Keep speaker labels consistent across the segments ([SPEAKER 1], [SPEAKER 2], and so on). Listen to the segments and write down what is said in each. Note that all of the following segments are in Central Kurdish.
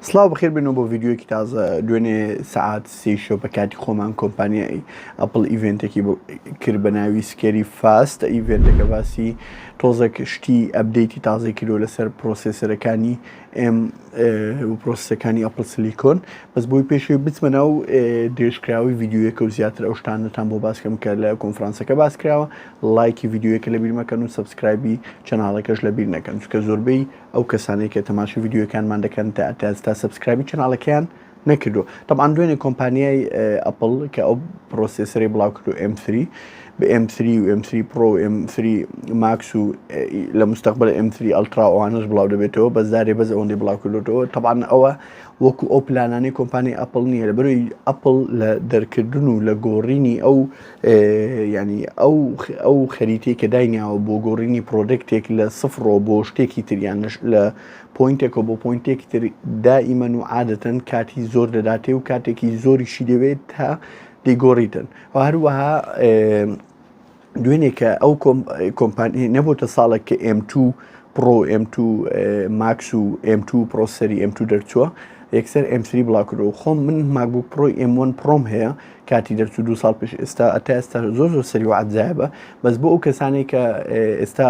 [SPEAKER 1] سلااو بخێر بنەوە بۆ ڤیددیوەکی تازە دوێنێ سعات سێشۆ بە کاتی خۆمان کۆمپانیای ئەپڵ ئیڤنتێکی کرد بە ناوی سکێری فاست ئیڤنتەکە باسی تۆزێک شتی ئەبدەیتی تازای کردۆ لەسەر پرۆسێسەرەکانی پرۆسەکانی ئەپڵ سلیکۆن بەس بۆی پێشوی بچمە ناو درێژکراوی ڤیددیوەکە و زیاتر ئەو شتانتان بۆ باسکەم کە لە کۆنفرانسەکە باسکراوە لایکی ڤیددیوەکە لەبیر مەکەن و سەبسکرایبی چەناڵەکەش لەبیر نەکەن چکە زۆربەی ئەو کەسانەی کە تەماشای ڤیددیوەکانمان دەکەن تا سەبسکرایبی چەناڵەکەیان نەکردو طبعاً دوێنێ کۆمپانیای ئەپڵ کە ئەو پرۆسێسەری بڵاو کردو M3 بە M3 و M3 Pro M3 Max و لە مستەقبل M3 Ultra ئەوانش بڵاو دەبێتەوە بەزدارێ بەز ئەوەندەی بڵاو کردوەوە طبعاً ئەوە وەکو ئەو پلانانەی کۆمپانی ئەپڵ نییە لەبەرەوەی ئەپڵ لە دەرکردن و لە گۆڕینی ئەو ینی ئەو خەریتەی کە داینیاوە بۆ گۆڕینی پرۆدەکتێک لە سفرۆ بۆ شتێکی تریان لە پۆینتێکەوە بۆ پۆینتێکی تر دائیمەن و عادەتەن کاتی زۆر دەداتێ و کاتێکی زۆریشی دەوێت تا دەیگۆڕیتن و هەروەها دوێنێ کە ئەو کۆمپانی نەبووتە ساڵێک کە M2 Pro M2 Max و M2 Pro سەری M2 دەرچووە یەکسەر M3 بڵاو کردەوە خۆم من ماکبوک پرۆی M1 پرۆم هەیە کاتی دەرچوو 2 ساڵ پێش ئێستا زۆر سەری و عەجایبە بەس بۆ ئەو کەسانەی کە ئێستا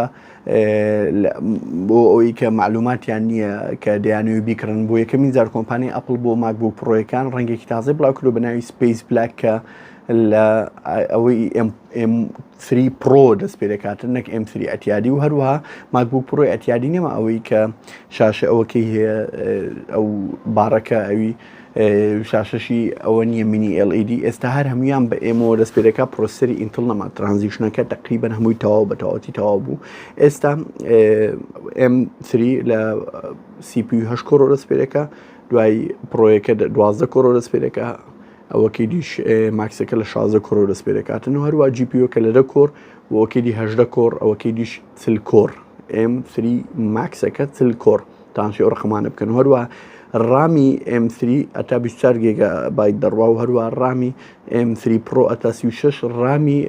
[SPEAKER 1] بۆ ئەوەی کە معلوماتیان نییە کە دەیانەوێت بیکڕن بۆ یەکەمین جار کۆمپانی ئەپڵ بۆ ماکبوک پرۆیەکان ڕەنگێکی تازای بڵاو کردو بە ناوی سپیس بلاک کە لە ئەوەی M3 Pro دەست پێ دەکاتن نەک M3 ئەتیادی و هەروەها ماکبوک پرۆی ئەتیادی نێمە ئەوەی کە شاشە ئەوەکەی هەیە ئەو باڕەکە ئەوی شاشەشی ئەوە نییە مینی LED ئێستا هەر هەمویان بە ئێمەوە دەست پێ دەکات پرۆسەری ئینتڵ نەما ترانزیشنەکە تقریبەن هەمووی تەواو بە تەواوەتی تەواو بوو ئێستا M3 لە CPU 8 کۆرۆ دەست پێ دەکات دوای پرۆیەکە 12 کۆرۆ دەست پێ دەکات ئەوەکەی دیش ماکسەکە لە 16 کۆرۆ دەست پێ دەکاتن و هەروە GPU کە لە 10 کۆر و ئەوەکەی دی 18 کۆر ئەوەکەی دیش 40 کۆر M3 ماکسەکە 40 کۆر تانسی ئەو ڕقمانە بکەن و هەروە ڕامی M3 ئەتا 24 گیگا بایت دەڕوا و هەروە ڕامی M3 Pro ئەتا 36 ڕامی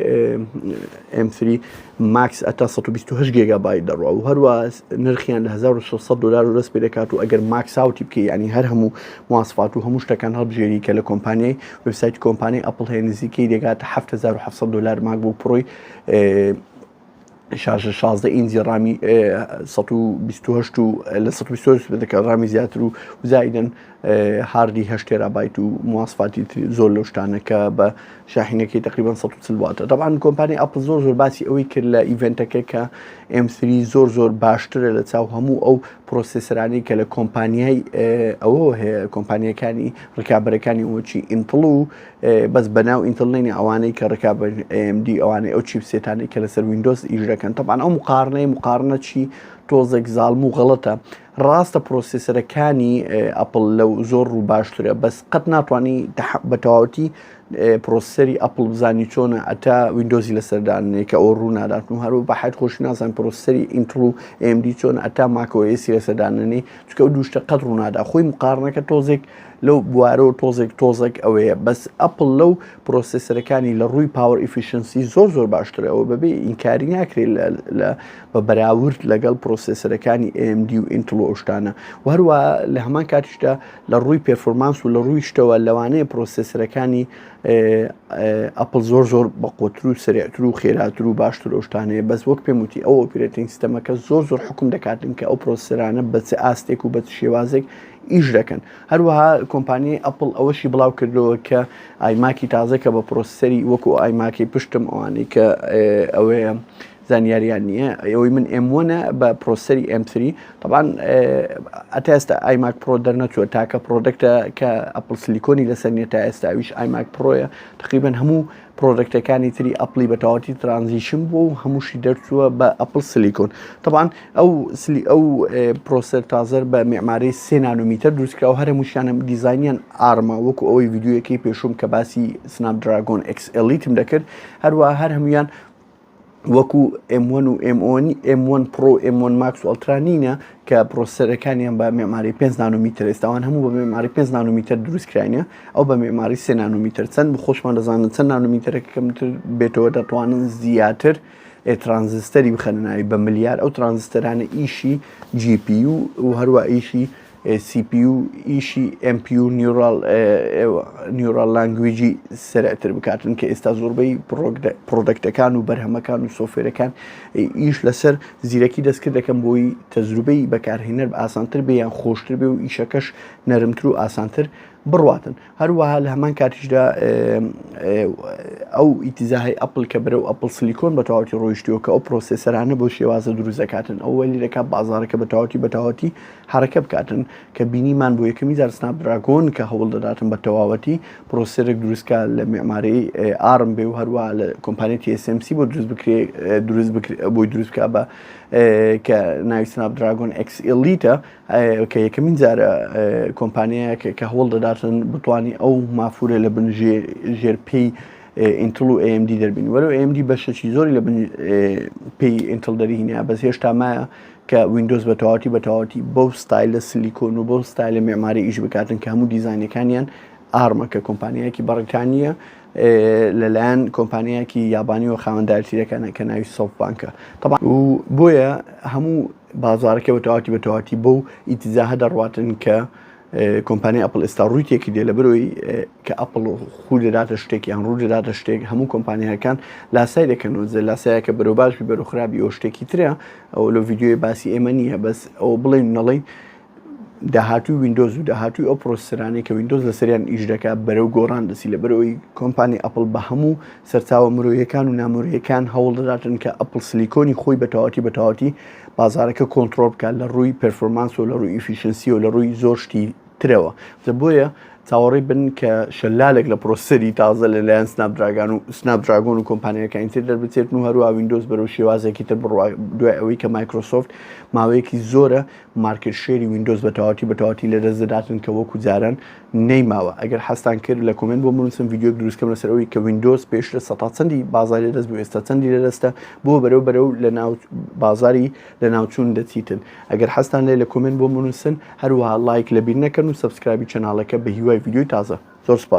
[SPEAKER 1] M3 Max ئەتا 128 گیگا بایت دەڕوا و هەروە نرخیان لە $1600 دەست پێ دەکات و ئەگەر ماکس ئاوتی بکەی ینی هەر هەموو مواسفات و هەموو شتەکان هەڵبژێری کە لە کۆمپانیای وێبسایت کۆمپانی ئەپڵ هەیە نزیکەی دەگاتە $7700 ماکبوک پرۆی شاشە 16 ئینجی ڕامی 128 و لە 128 دەکە ڕامی زیاتر و زایدن هاردی 8 تێرابایت و مواسفاتی زۆر لەو شتانەکە بە شاحینەکەی تقریبان 140 واتە طبعاً کۆمپانی ئەپڵ زۆر باسی ئەوەی کرد لە ئیڤنتەکە کە M3 زۆر باشترە لە چاو هەموو ئەو پرۆسێسەرانی کە لە کۆمپانیای ئەوە هەیە کۆمپانیەکانی ڕکابەرەکانی ئەوچی ئینتڵ و بەس بەناو ئینتڵ نینی ئەوانەی کە ڕکابەر AMD ئەوانەی ئەو چیپسێتانی کە لەسەر وینندۆز ئیژەکەن طبعاً ئەو مقارنە چی تۆزێک زاڵم و غەڵەتە ڕاستە پرۆسێسەرەکانی ئەپڵ لەو زۆر ڕوو باشترە بەس قەت ناتوانانی بە تەواوەتی پرۆسەری ئەپڵ بزانی چۆنە ئەتا وینندۆزی لەسەردانێک کە ئەو ڕوو نادات و هەروە بە حەیت خۆشی نازان پرۆسەری ئینتڵ و AMD چۆن ئەتا ماکۆئێسی لەسەردانێ چکە ئەو دووشتە قەت ڕوو نادا خۆی مقارنەکە تۆزێک لەو بوارەوە تۆزێک ئەوەیە بەس ئەپڵ لەو پرۆسێسەرەکانی لە ڕووی پاوەر ئیفیشنسی زۆر باشترە ئەوە بەبێ ئینکاری ناکرێت بە بەراورد لەگەڵ پرۆسێسەرەکانی AMD و ئینتڵ و ئەوشتانە و هەروە لە هەمان کاتیشدا لە ڕووی پێرفۆرمانس و لە ڕووی شتەوە لەوانەیە پرۆسێسەرەکانی ئەپڵ زۆر بە قوتر و سریعتر و خێراتر و باشتر ئەوشتانەیە بەس وەک پێم وتی ئەو ئۆپرێتینگ سیستەمەکە زۆر حکم دەکاتن کە ئەو پرۆسەرانە بە چ ئاستێک و بە شێوازێک ئیش دەکەن هەروەها کۆمپانیای ئەپڵ ئەوەشی بڵاو کردەوە کە ئایماکی تازەکە بە پرۆسەری وەکو ئایماکی پشتم ئەوانەی کە ئەوەیە زانیاریان نییە ئەوەی من M1 بە پرۆسەری M3 طبعاً ئەتا ئێستا ئایماک پرۆ دەرنەچووە تاکە پرۆدەکتە کە ئەپڵ سلیکۆنی لەسەر نیە تا ئێستا ئەویش ئایماک پرۆیە تقریبەن هەموو پرۆدەکتەکانی تری ئەپڵی بە تەواوەتی ترانزیشن بوو و هەمووشی دەرچووە بە ئەپڵ سلیکۆن طبعاً ئەو پرۆسەر تازەر بە معماری 3 نانۆمیتر دروستکراوە هەر هەمووشیانە دیزاینیان ئارمە وەکو ئەوەی ڤیددیوەکەی پێشوم کە باسی سنابدراگۆن XLیتم دەکرد هەروە هەر هەمویان وەکو M1 و M1 Pro M1 Max و Ultra نینە کە پرۆسەرەکانیان بە معماری 5 نانۆمیتر ئێستاوان هەموو بە معماری 5 نانۆمیتر دروستکراینە ئەو بە معماری 3 نانۆمیتر چەند بخۆشمان دەزانن چەند نانۆمیترەکەمتر بێتەوە دەتوانن زیاتر ترانزستەری بخەنەوەی بە ملیار ئەو ترانزستەرانە ئیشی GPU و هەروە ئیشی CPU ئیشی MPU نیورال لانگویجی سەرەتر بکاتن کە ئێستا زۆربەی پرۆدەکتەکان و بەرهەمەکان و سۆفێرەکان ئیش لەسەر زیرەکی دەستکرد دەکەن بۆی تەجروبەی بەکارهێنەر ئاسانتر بێ یان خۆشتر بێ و ئیشەکەش نەرمتر و ئاسانتر بڕواتن. هەروەها لە هەمان کاتیشدا ئەو ئیتیزاهای ئەپڵ کە بەرەو ئەپڵ سلیکۆن بە تەواوەتی ڕۆیشتووە کە ئەو پرۆسێسەرانە بۆ شێوازە دروست دەکاتن ئەو وەلی دەکات بازاڕەکە بە تەواوەتی حرەکە بکاتن کە بینیمان بۆ یەکەمی جار سنابدراگۆن کە هەوڵ دەداتن بە تەواوەتی پرۆسەرێک دروستکە لە معمارەی ئارم بێ و هەروەها لە کۆمپانیای TSMC بۆ بۆی دروست بکات بە کە ناوی سنابدراگۆن X Elite کە یەکەمین جارە کۆمپانیایە کە هەوڵ دەداتن بتوانانی ئەو مافورە لە بن ژێرپێی ئینتڵ و AMD دەربین وەرە AMD بەشەکی زۆری لە بن پێی ئینتڵ دەرهینە بەس هێشتا مایە کە وینندۆز بە تەواوەتی بەو ستایلە سلیکۆن و بەو ستایلە معماری ئیش بکاتن کە هەموو دیزاینەکانیان ئارمە کە کۆمپانیایەکی بەڕێکانیە لەلایەن کۆمپانیایەکی یابانی و خاوەندایەتیرەکانە کە ناوی سۆفتبانکە و بۆیە هەموو بازارەکە بە تەواوەتی بەو ئیتیزاها دەڕواتن کە کۆمپانیای ئەپڵ ئێستا ڕووی تێکی دێ لە بەرەوەی کە ئەپڵ خوو دەداتە شتێک یان ڕوو دەداتە شتێک هەموو کۆمپانیەکان لاسای دەکەنەوە لاسایە کە بەرەو باشی بەرەو خراپی ئەو شتێکی ترە ئەو لە ڤیددیۆی باسی ئێمە نییە بەس ئەو بڵێن نەڵێن داهاتوی وینندۆز و داهاتوی ئەو پرۆسەرانی کە وینندۆز لەسەریان ئیش دەکات بەرەو گۆڕان دەسی لە بەرەوەی کۆمپانی ئەپڵ بە هەموو سەرچاوە مرۆیەکان و نامۆریەکان هەوڵ دەداتن کە ئەپڵ سلیکۆنی خۆی بە تەواوەتی بازارەکە کۆنتترۆل بکات لە ڕووی پەرفۆرمانس و لە ڕووی ئیفیشنسی و لە ڕووی زۆر شتی ترەوە بۆیە چاوەڕێی بن کە شەلالێک لە پرۆسەری تازە لەلایەن سنابدراگۆن و کۆمپانیەکانی تر دەربچێتن و هەروە وینندۆز بەرەو شێوازێکی تر دوای ئەوەی کە مایکرۆسۆفت ماوەیەکی زۆرە مارکت شێری وینندۆز بە تەواوەتی لە دەست دەداتن کە وەکو جاران نەیماوە ئەگەر حەستان کرد لە کۆمنت بۆ بنووسن ڤیددیۆ دروستکەم لەسەر ئەوەی کە وینندۆز پێشتر سەتا چەندی بازاری لەدەست بوو ئێستا چەندی لەدەستە بۆ بەرەو لە ناو بازاری لە ناوچوون دەچیتن ئەگەر حەستان لێ لە کۆمنت بۆ بنووسن هەروەها لایک لەبیر نەکەن و سەبسکرایبی چەناڵەکە بە هیوای ڤیددیۆی تازە زۆر سپاس.